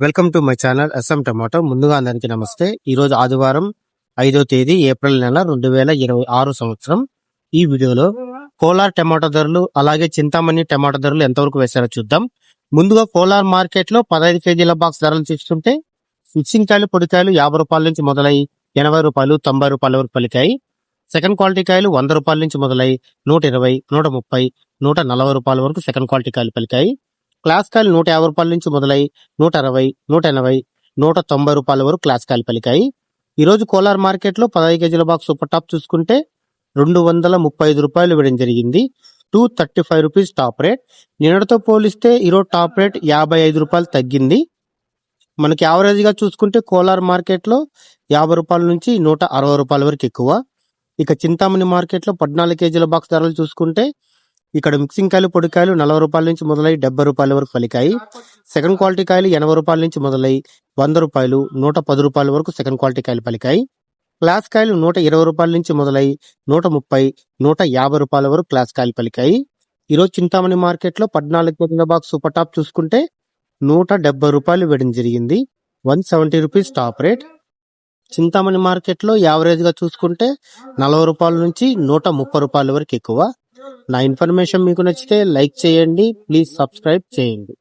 Welcome to my channel S M tomato. ముందుగా అందరికీ నమస్తే. ఈరోజు ఆదివారం 5వ తేదీ ఏప్రిల్ నెల 2026 సంవత్సరం. ఈ వీడియోలో కోలార్ టమాటో ధరలు అలాగే చింతామణి టమాటో ధరలు ఎంతవరకు వేశారో చూద్దాం. ముందుగా కోలార్ మార్కెట్ లో 15 కేజీల బాక్స్ ధరలు చూస్తుంటే మిక్సింగ్ కాయలు పొడికాయలు 50 రూపాయల నుంచి మొదలై 80 రూపాయలు 90 రూపాయల వరకు పలికాయి. సెకండ్ క్వాలిటీ కాయలు 100 రూపాయల నుంచి మొదలై 120, 130, 140 రూపాయల వరకు సెకండ్ క్వాలిటీ కాయలు పలికాయి. క్లాస్ కాయలు 150 రూపాయల నుంచి మొదలై 160, 180, 190 రూపాయల వరకు క్లాస్ కాయలు పలికాయి. ఈ రోజు కోలార్ మార్కెట్ లో 15 కేజీల బాక్స్ సూపర్ టాప్ చూసుకుంటే 235 రూపాయలు ఇవ్వడం జరిగింది. 235 రూపీస్ టాప్ రేట్. నిన్నటితో పోలిస్తే ఈరోజు టాప్ రేట్ 55 రూపాయలు తగ్గింది. మనకి యావరేజ్ గా చూసుకుంటే కోలార్ మార్కెట్ లో 50 రూపాయల నుంచి 160 రూపాయల వరకు ఎక్కువ. ఇక చింతామణి మార్కెట్ లో 14 కేజీల బాక్స్ ధరలు చూసుకుంటే ఇక్కడ మిక్సింగ్ కాయలు పొడికాయలు 40 రూపాయల నుంచి మొదలై 70 రూపాయల వరకు పలికాయి. సెకండ్ క్వాలిటీ కాయలు 80 రూపాయల నుంచి మొదలై 100 రూపాయలు 110 రూపాయల వరకు సెకండ్ క్వాలిటీ కాయలు పలికాయి. క్లాస్ కాయలు 120 రూపాయల నుంచి మొదలై 130, 150 రూపాయల వరకు క్లాస్ కాయలు పలికాయి. ఈరోజు చింతామణి మార్కెట్ లో 14 కేజీల బాక్స్ సూపర్ టాప్ చూసుకుంటే 170 రూపాయలు ఇవ్వడం జరిగింది. 170 rupees top rate. Chintamani market లో యావరేజ్ గా చూసుకుంటే 40 రూపాయల నుంచి 130 రూపాయల వరకు ఎక్కువ. నా ఇన్ఫర్మేషన్ మీకు నచ్చితే లైక్ చేయండి, ప్లీజ్ సబ్స్క్రైబ్ చేయండి.